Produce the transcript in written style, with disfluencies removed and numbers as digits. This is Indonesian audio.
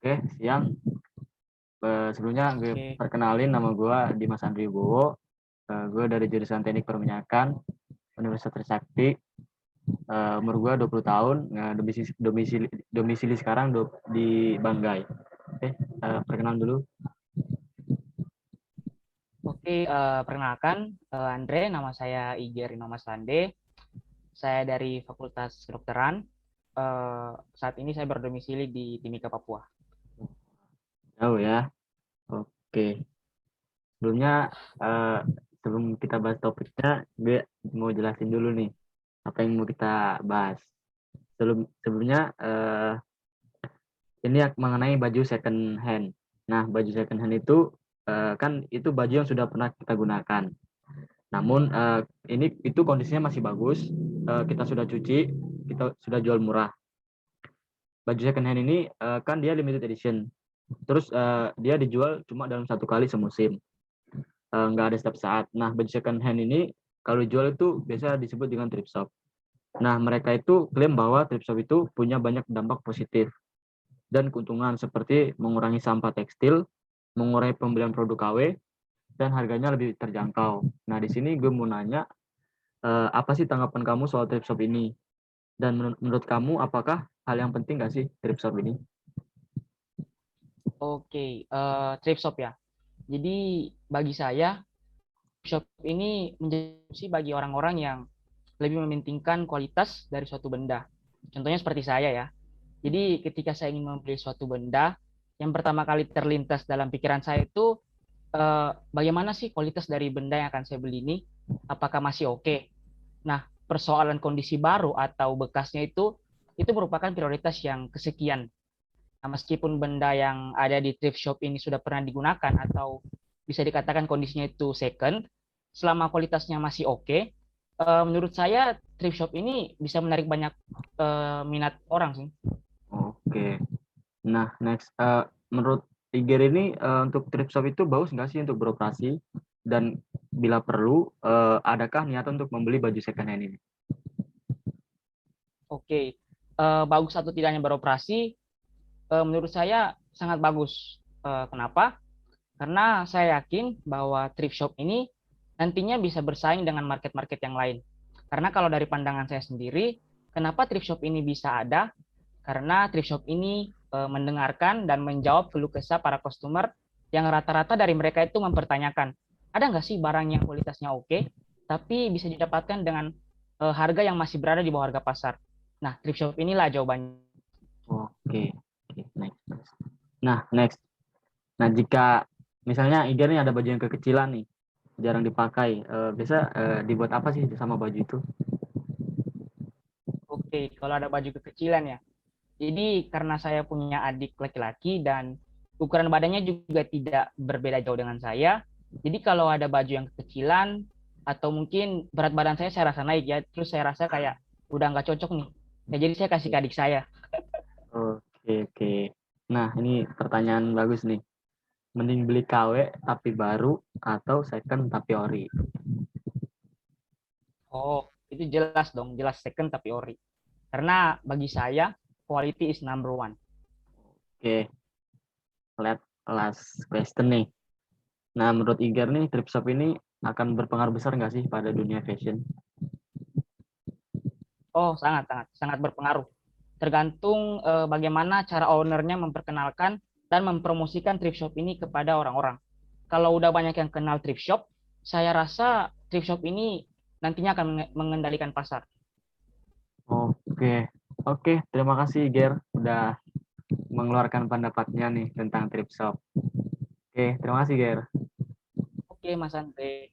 Oke, siang. Sebelumnya gue Oke, perkenalin, nama gue Dimas Andri Bowo. Gue dari jurusan Teknik Perminyakan Universitas Trisakti. Umur gue 20 tahun. Domisili sekarang di Banggai. Oke, perkenalan dulu. perkenalkan, Andre, nama saya Iger Inomas Lande. Saya dari Fakultas Kedokteran. Saat ini saya berdomisili di Timika, Papua. Jauh ya. Oke. Sebelumnya, eh, sebelum kita bahas topiknya, gue mau jelasin dulu nih apa yang mau kita bahas. Sebelumnya, ini mengenai baju second hand. Nah, baju second hand itu kan itu baju yang sudah pernah kita gunakan. Namun itu kondisinya masih bagus. Kita sudah cuci, kita sudah jual murah. Baju second hand ini kan dia limited edition. Terus dia dijual cuma dalam satu kali semusim. Nggak ada setiap saat. Nah, baju second hand ini kalau dijual itu biasa disebut dengan thrift shop. Nah, mereka itu klaim bahwa thrift shop itu punya banyak dampak positif dan keuntungan seperti mengurangi sampah tekstil, mengurangi pembelian produk KW, dan harganya lebih terjangkau. Nah, di sini gue mau nanya, apa sih tanggapan kamu soal thrift shop ini? Dan menurut kamu, apakah hal yang penting nggak sih thrift shop ini? Thrift shop ya. Jadi bagi saya, thrift shop ini menjadi opsi bagi orang-orang yang lebih mementingkan kualitas dari suatu benda. Contohnya seperti saya ya. Jadi ketika saya ingin membeli suatu benda, yang pertama kali terlintas dalam pikiran saya itu bagaimana sih kualitas dari benda yang akan saya beli ini? Apakah masih oke? Nah, persoalan kondisi baru atau bekasnya itu merupakan prioritas yang kesekian. Nah, meskipun benda yang ada di thrift shop ini sudah pernah digunakan atau bisa dikatakan kondisinya itu second, selama kualitasnya masih oke, menurut saya thrift shop ini bisa menarik banyak minat orang sih. Oke. Nah, next, menurut Tiger ini untuk thrift shop itu bagus nggak sih untuk beroperasi? Dan bila perlu, adakah niatan untuk membeli baju second hand ini? Oke, bagus atau tidaknya beroperasi, menurut saya sangat bagus. Kenapa? Karena saya yakin bahwa thrift shop ini nantinya bisa bersaing dengan market-market yang lain. Karena kalau dari pandangan saya sendiri, kenapa thrift shop ini bisa ada? Karena thrift shop ini mendengarkan dan menjawab keluh kesah para customer yang rata-rata dari mereka itu mempertanyakan, ada nggak sih barang yang kualitasnya oke, tapi bisa didapatkan dengan harga yang masih berada di bawah harga pasar. Nah, thrift shop inilah jawabannya. Oke, oke, next. Nah, next. Nah, jika misalnya Iger nih ada baju yang kekecilan nih, jarang dipakai, biasa dibuat apa sih sama baju itu? Oke, kalau ada baju kekecilan ya. Jadi karena saya punya adik laki-laki dan ukuran badannya juga tidak berbeda jauh dengan saya. Jadi kalau ada baju yang kekecilan atau mungkin berat badan saya rasa naik ya, terus saya rasa kayak udah nggak cocok nih. Ya jadi saya kasih ke adik saya. Oke, oke. Nah, ini pertanyaan bagus nih. Mending beli KW tapi baru atau second tapi ori? Oh, itu jelas dong, jelas second tapi ori. Karena bagi saya quality is number one. Oke, last question nih. Nah, menurut Iger nih, thrift shop ini akan berpengaruh besar nggak sih pada dunia fashion? Oh, sangat sangat sangat berpengaruh. Tergantung bagaimana cara ownernya memperkenalkan dan mempromosikan thrift shop ini kepada orang-orang. Kalau udah banyak yang kenal thrift shop, saya rasa thrift shop ini nantinya akan mengendalikan pasar. Oke, oke. Terima kasih Iger udah mengeluarkan pendapatnya nih tentang thrift shop. Oke, terima kasih Ger. Oke, Mas Andre.